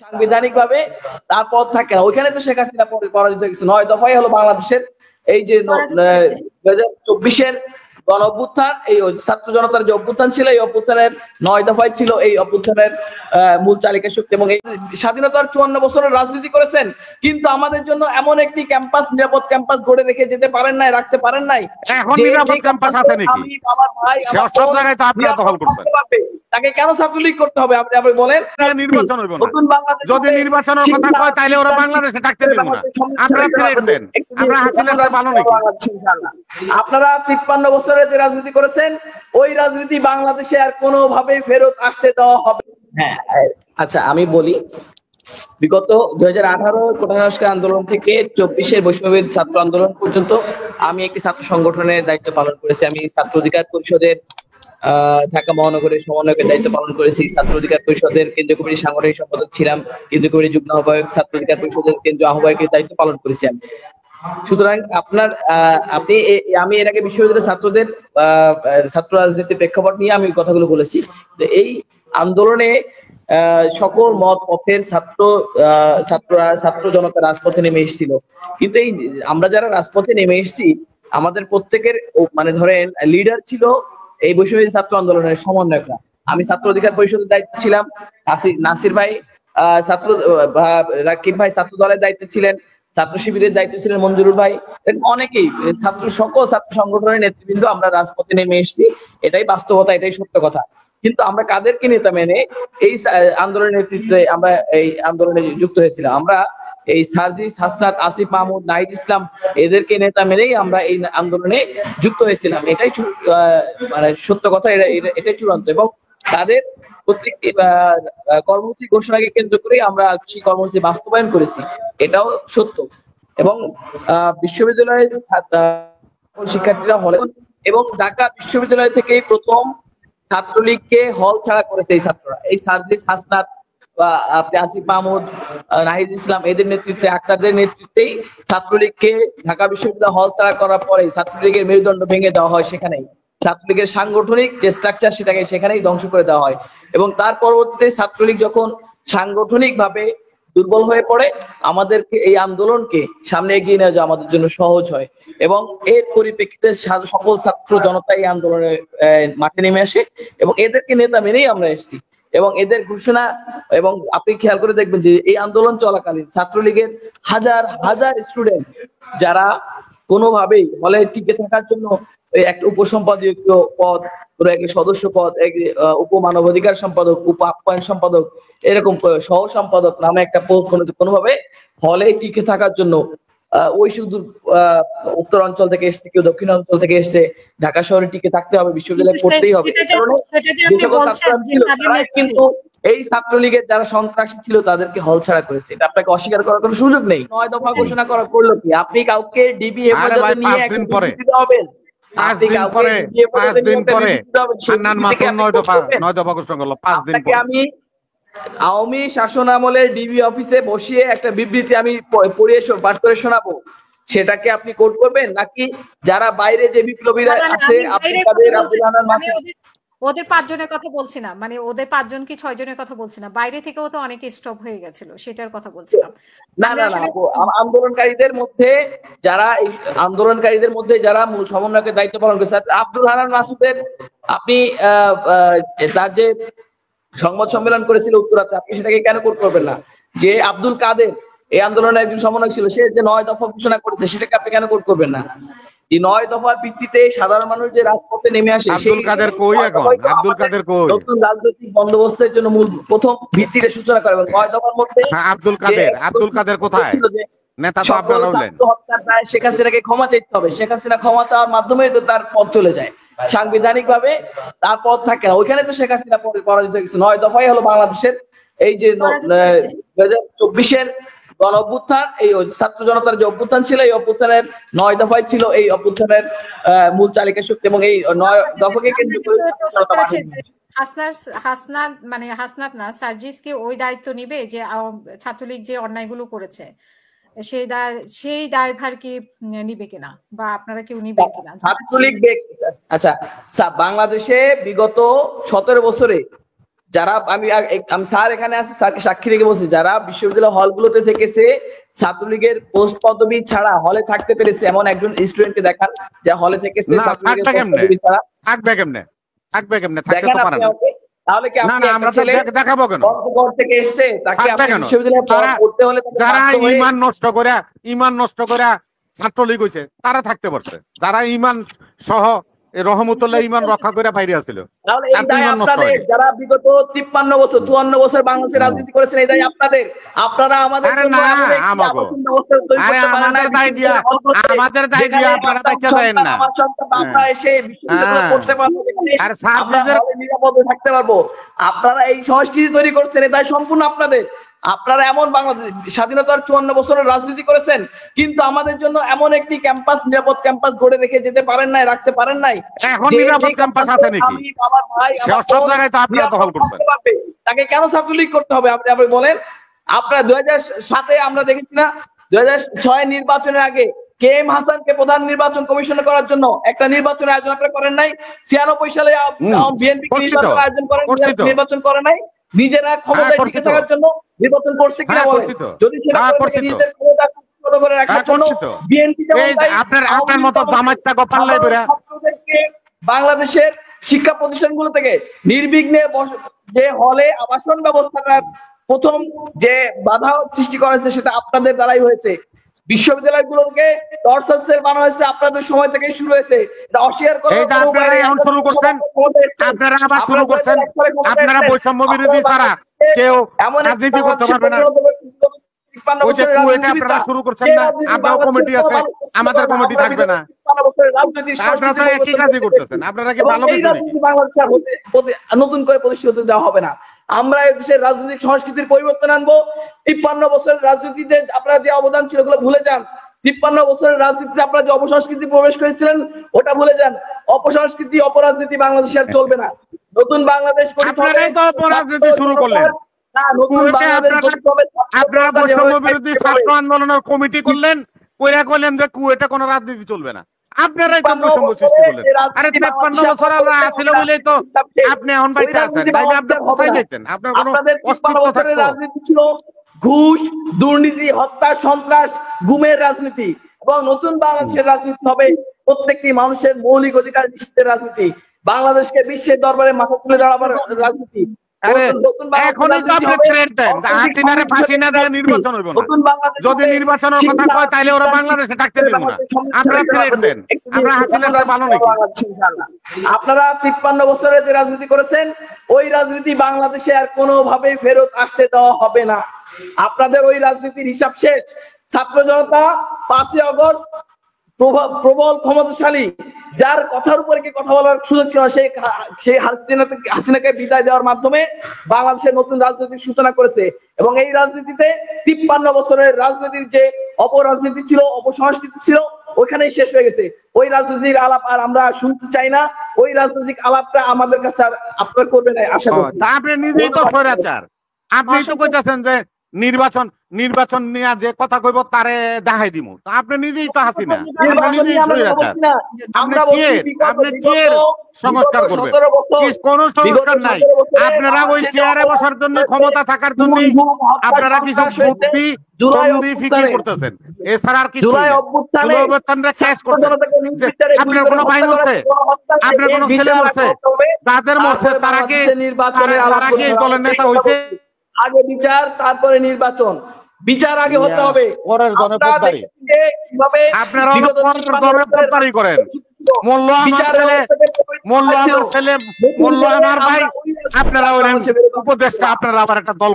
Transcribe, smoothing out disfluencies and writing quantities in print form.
সাংবিধানিক ভাবে তার পদ থাকে না। ওইখানে তো শেখ হাসিনা পরাজিত হয়ে গেছে। ৯ দফাই হলো বাংলাদেশের এই যে 2024-এর গণ অভ্যুত্থান, এই ছাত্র জনতার যে অভ্যুত্থান ছিল, এই অভ্যুত্থানের ৯ দফায় ছিল এই অভ্যুত্থানের মূল চালিকা শক্তি। এবং এই স্বাধীনতার 54 বছরের রাজনীতি করেছেন, কিন্তু আমাদের জন্য এমন একটি ক্যাম্পাস, নিরাপদ ক্যাম্পাস গড়ে রেখে যেতে পারেন নাই, রাখতে পারেন নাই। এখন নিরাপদ ক্যাম্পাস আছে নাকি? আমি, আমার ভাই, আমার সব জায়গায় তো আপনারা দখল করছেন। তাকে কেন ছাত্রলীগ করতে হবে? আপনি বলেন। নির্বাচন হইব না, যদি নির্বাচনের কথা কয় তাহলে ওরা বাংলাদেশে থাকতে দেব না। আপনারা ফিরে দেন, আমরা হাসিনার ভালো নাকি? আপনারা 53 বছরের যে রাজনীতি করেছেন, ওই রাজনীতি বাংলাদেশে আর কোনোভাবেই ফেরত আসতে দেওয়া হবে। হ্যাঁ, আচ্ছা আমি বলি, বিগত 2018 কোটা সংস্কার আন্দোলন থেকে 24-এর বৈষম্যবিরোধী ছাত্র আন্দোলন পর্যন্ত আমি একটি ছাত্র সংগঠনের দায়িত্ব পালন করেছি। আমি ছাত্র অধিকার পরিষদের ঢাকা মহানগরের সমন্বয়কের দায়িত্ব পালন করেছি। ছাত্র অধিকার পরিষদের কেন্দ্রীয় কমিটির সাংগঠনিক সম্পাদক ছিলাম, কেন্দ্রীয় কমিটির যুগ্ম আহ্বায়ক, ছাত্র অধিকার পরিষদের কেন্দ্রীয় আহ্বায়কের দায়িত্ব পালন করেছি আমি। সুতরাং আমি এর আগে বিশ্ববিদ্যালয়ের ছাত্রদের ছাত্র রাজনীতির প্রেক্ষাপট নিয়ে আমি কথাগুলো বলেছি। এই আন্দোলনে সকল মত পথের ছাত্র জনতা রাজপথে নেমে এসেছিল। কিন্তু এই আমরা যারা রাজপথে নেমে এসেছি, আমাদের প্রত্যেকের মানে ধরেন লিডার ছিল এই বৈষম্যবিরোধী ছাত্র আন্দোলনের সমন্বয়করা। আমি ছাত্র অধিকার পরিষদের দায়িত্ব ছিলাম, নাসির ভাই রাকিব ভাই ছাত্র দলের দায়িত্বে ছিলেন, ছাত্র শিবিরের দায়িত্ব ছিলেন মঞ্জুরুল ভাই, অনেকেই সকল ছাত্র সংগঠনের নেতৃবৃন্দ আমরা রাজপথে নেমে এসেছি। এটাই বাস্তবতা, এটাই সত্য কথা। কিন্তু আমরা কাদেরকে নেতা মেনে এই আন্দোলনের নেতৃত্বে আমরা এই আন্দোলনে যুক্ত হয়েছিলাম? আমরা এই সার্জিস, হাসনাত, আসিফ মাহমুদ, নাহিদ ইসলাম এদেরকে নেতা মেনেই আমরা এই আন্দোলনে যুক্ত হয়েছিলাম। এটাই মানে সত্য কথা, এটাই চূড়ান্ত। এবং তাদের প্রত্যেকটি কর্মসূচি ঘোষণাকে কেন্দ্র করে আমরা সেই কর্মসূচি বাস্তবায়ন করেছি, এটাও সত্য। এবং বিশ্ববিদ্যালয়ের শিক্ষার্থীরা হলে এবং ঢাকা বিশ্ববিদ্যালয় থেকে প্রথম ছাত্রলীগকে হল ছাড়া করেছে এই ছাত্ররা। এই সার্জিস, হাসনাত বা আসিফ মাহমুদ, নাহিদ ইসলাম এদের নেতৃত্বে, আক্তারদের নেতৃত্বেই ছাত্রলীগকে ঢাকা বিশ্ববিদ্যালয় হল ছাড়া করার পরে ছাত্রলীগের মেরুদণ্ড ভেঙে দেওয়া হয়। সেখানেই ছাত্রলীগের সাংগঠনিক যে স্ট্রাকচার সেটাকে সেখানেই ধ্বংস করে দেওয়া হয়। এবং তার পরবর্তীতে ছাত্রলীগ যখন সাংগঠনিক ভাবে দুর্বল হয়ে পড়ে, আমাদেরকে এই আন্দোলনকে সামনে এগিয়ে নেওয়া যায় আমাদের জন্য সহজ হয়। এবং এর পরিপ্রেক্ষিতে সকল ছাত্র জনতা এই আন্দোলনে মাঠে নেমে আসে এবং এদেরকে নেতা মেনেই আমরা এসেছি। এবং এদের ঘোষণা, এবং আপনি খেয়াল করে দেখবেন যে এই আন্দোলন চলাকালীন ছাত্রলীগের হাজার হাজার স্টুডেন্ট যারা কোনোভাবেই হলে টিকে থাকার জন্য একটা উপসম্পাদকীয় পদ, একটা সদস্য পদ, উপমানবাধিকার সম্পাদক, উপ আপ্যায়ন সম্পাদক, এরকম সহ সম্পাদক নামে একটা পোস্ট কোনোভাবে হলে টিকে থাকার জন্য ওই শুধু উত্তর অঞ্চল থেকে এসছে, কেউ দক্ষিণ অঞ্চল থেকে এসছে, ঢাকা শহরে টিকে থাকতে হবে, বিশ্ববিদ্যালয়ে পড়তেই হবে। কিন্তু এই ছাত্রলীগের যারা সন্ত্রাসী ছিল তাদেরকে হল ছাড়া করেছে, এটা আপনাকে অস্বীকার করার কোনো সুযোগ নেই। 9 দফা ঘোষণা করলো কি? আপনি কাউকে ডিবি হেফাজতে নিয়ে দিতে হবেন? 5 দিন পরে আমি আওয়ামী শাসন আমলের ডিবি অফিসে বসিয়ে একটা বিবৃতি আমি পাঠ করে শোনাবো, সেটাকে আপনি কোট করবেন? নাকি যারা বাইরে যে বিপ্লবীরা আছে, ওদের 5 জনের কথা বলছি না, মানে ওদের 5 জন কি 6 জনের কথা বলছি না, বাইরে থেকেও তো অনেকে স্টপ হয়ে গেছিল, সেটার কথা বলছিলাম। না আন্দোলনকারীদের মধ্যে যারা মূল সমন্বয়কের দায়িত্ব পালন করেছে, আব্দুল হান্নান মাসুদের আপনি তার যে সংবাদ সম্মেলন করেছিল উত্তরাতে, আপনি সেটাকে কেন কোট করবেন না? যে আব্দুল কাদের এই আন্দোলনের একজন সমন্বয়ক ছিল, সে যে 9 দফা ঘোষণা করেছে সেটাকে আপনি কেন কোট করবেন না? এই 9 দফার ভিত্তিতে সাধারণ মানুষ যে রাজপথে নেমে আসে, আব্দুল কাদের কই? এখন আব্দুল কাদের কই? নতুন রাজনৈতিক বন্দোবস্তের জন্য মূল প্রথম ভিত্তিতে সূচনা করে। এবং 9 দফার মধ্যে আব্দুল কাদের কোথায়? নেতা তো আপনারা হলেন। শেখ হাসিনাকে ক্ষমা চাইতে হবে, শেখ হাসিনা ক্ষমা চাওয়ার মাধ্যমে তো তার পথ চলে যায়। সাংবিধানিক ভাবে তার পথ থাকে না, ওইখানে তো শেখ হাসিনা পরাজিত হয়ে গেছে। 9 দফাই হলো বাংলাদেশের এই যে 2024-এর গণ অভ্যুত্থান, এই ছাত্র জনতার যে অভ্যুত্থান ছিল, এই অভ্যুত্থানের 9 দফায় ছিল এই অভ্যুত্থানের মূল চালিকা শক্তি। এবং এই 9 দফাকে কেন্দ্র করে হাসনাত না, সার্জিসকে ওই দায়িত্ব নিবে যে ছাত্রলীগ যে অন্যায়গুলো করেছে সেই দায়ভার কি নিবে কিনা, বা আপনারা কেউ নিবেন কিনা? ছাত্রলীগ, আচ্ছা, বাংলাদেশে বিগত 17 বছরে যারা আমি স্যার এখানে আছে, স্যারকে সাক্ষী রেখে বলছি, যারা বিশ্ববিদ্যালয় হলগুলোতে থেকেছে ছাত্রলীগের পোস্ট পদবি ছাড়া হলে থাকতে পেরেছে এমন একজন স্টুডেন্টকে দেখান যা হলে থেকেছে ছাত্রলীগের পোস্ট পদবি ছাড়া। থাকবে কেমনে থাকতে তো পারে না। তাহলে কি না আমরা তো দেখাবো কেন? থেকে এসেছে তাকে আপনি বিশ্ববিদ্যালয়ে পড়তে হলে যারা ইমান নষ্ট করে ছাত্রলীগ হইছে তারা থাকতে পারছে, যারা ইমান সহ রহমতুল্লাহ ইমান রক্ষা করে বাইরে আছিল। তাহলে এই দায় আপনাদের, যারা বিগত 53 বছর 54 বছর বাংলাদেশের রাজনীতি করেছেন, এই দায় আপনাদের। আপনারা আমাদের আমাদের দায় দিয়া আপনারা বাচ্চা দেন না। আমরা এসে বিশ্ববিদ্যালয়ে পড়তে পারবো, নিরাপদে থাকতে পারবো। আপনারা এই সংস্কৃতি তৈরি করছেন, এই দায় সম্পূর্ণ আপনাদের। আপনারা এমন বাংলাদেশ স্বাধীনতার 54 বছরের রাজনীতি করেছেন, কিন্তু আমাদের জন্য এমন একটি ক্যাম্পাস, নিরাপদ ক্যাম্পাস গড়ে রেখে যেতে পারেন নাই, রাখতে পারেন নাই। এখন নিরাপদ ক্যাম্পাস আছে নাকি? আমার ভাই সব জায়গায় তো আপনারা দখল করছেন। তাকে কেন ছাত্রলীগ করতে হবে? আপনি বলেন। আপনারা 2007-এ আমরা দেখেছি না, 2006 নির্বাচনের আগে KM হাসানকে প্রধান নির্বাচন কমিশনার করার জন্য একটা নির্বাচনের আয়োজন আপনারা করেন নাই? 96 সালে বিএনপি নির্বাচনের আয়োজন করেন, নির্বাচন করে নাই? নিজেরা ক্ষমতায় টিকে থাকার জন্য নির্বাচন করছে কিনা বলেন? যদি সেটা নিজেদের ক্ষমতা কুক্ষিগত করে রাখার জন্য বিএনপি আপনার মতো জামাতটা গোপাল বাংলাদেশের শিক্ষা প্রতিষ্ঠানগুলো থেকে নির্বিঘ্নে যে হলে আবাসন ব্যবস্থাটার প্রথম যে বাধা সৃষ্টি করা হয়েছে সেটা আপনাদের দ্বারাই হয়েছে। বিশ্ববিদ্যালয়গুলোকে টর্চার সেল বানানো হয়েছে আপনাদের সময় থেকে শুরু হয়েছে। এটা অস্বীকার করার কোনো উপায় নেই। এখন শুরু করছেন আপনারা, আবার শুরু করছেন আপনারা। বৈষম্য বিরোধী ছাড়া কেউ রাজনীতি করতে পারবে না। ওই যে কুয়েটে আপনারা শুরু করছেন না, আপনার কমিটি আছে, আমাদের কমিটি থাকবে না। আপনারা তো একই কাজই করতেছেন। আপনারা কি ভালো কিছু নাকি? নতুন করে প্রতিষ্ঠিত দেওয়া হবে না। আমরা দেশের রাজনৈতিক সংস্কৃতির পরিবর্তন আনবো। 53 বছরের রাজনীতিতে আপনারা যে অবদান ছিল ওগুলো ভুলে যান। 53 বছরের রাজনীতিতে আপনারা যে অপসংস্কৃতি প্রবেশ করেছিলেন ওটা ভুলে যান। অপসংস্কৃতি, অপরাজনীতি বাংলাদেশে আর চলবে না। নতুন বাংলাদেশ আপনারাই তো অপরাজনীতি শুরু করলেন। আপনারা বৈষম্য বিরোধী ছাত্র আন্দোলনের কমিটি করলেন, কইরা কইলেন যে কুয়েটে কোনো রাজনীতি চলবে না। আপনারাই তো বৈষম্য সৃষ্টি করলেন। আরে 53 বছর আল্লাহ ছিল বলেই তো আপনি এখন বাইচে আছেন। তাইলে আপনি কোথায় যেতেন? আপনার কোনো অস্তিত্ব থাকতো? রাজনীতি ছিল ঘুষ, দুর্নীতি, হত্যা, সন্ত্রাস, গুমের রাজনীতি। এবং নতুন বাংলাদেশের রাজনীতি হবে প্রত্যেকটি মানুষের মৌলিক অধিকার নিশ্চিতের রাজনীতি, বাংলাদেশকে বিশ্বের দরবারে মাথা তুলে দাঁড়াবার রাজনীতি। এখনই তো আপনি ছেড়ে দেন, হাসিনারে ফাঁসি না দিয়ে নির্বাচন হইব না। যদি নির্বাচনের কথা কয় তাহলে ওরা বাংলাদেশে থাকতে দেব না। আপনারা ছেড়ে দেন, আমরা হাসিনার ভালো নাকি? আপনারা 53 বছরে যে রাজনীতি করেছেন ওই রাজনীতি বাংলাদেশে আর কোনোভাবে ফেরত আসতে দেওয়া হবে না। আপনাদের ওই রাজনীতির হিসাব শেষ। ছাত্র জনতা 5 আগস্ট প্রবল ক্ষমতাশালী যার কথার উপরে কি কথা বলার সুযোগ ছিল সেই হাসিনাকে বিদায় দেওয়ার মাধ্যমে বাংলাদেশের নতুন রাজনীতির সূচনা করেছে। এবং এই রাজনীতিতে 53 বছরের রাজনীতির যে অপরাজনীতি ছিল, অপসংস্কৃতি ছিল, ওইখানেই শেষ হয়ে গেছে। ওই রাজনৈতিক আলাপ আর আমরা শুনতে চাই না। ওই রাজনৈতিক আলাপটা আমাদের কাছে আর আপনারা করবেন না আশা করি। আপনি নিজেই তো স্বৈরাচার। আপনি তো কইতাছেন যে নির্বাচন নিয়ে যে কথা কইব তারে দেখাই দিব। তো আপনি নিজেই তো হাসিনা, আপনি নিজেই স্বৈরাচার। আপনি কি সংস্কার করবেন? কোন সংস্কার নাই। আপনারা ওই চেয়ারে বসার জন্য, ক্ষমতা থাকার জন্য আপনারা কিছু বুদ্ধি ফিকির করতেছেন, এছাড়া আর কিছু শেষ করছেন। আপনার কোনো ভাই মরছে, আপনার কোনো ছেলে মরছে, তাদের মরছে, তারা কি দলের নেতা হয়েছে? আগে বিচার, তারপরে নির্বাচন। বিচার আগে হতে হবে। আপনারা করেন। মোল্ল আমার ভাই, আপনারা উপদেষ্টা, আপনারা আবার একটা দল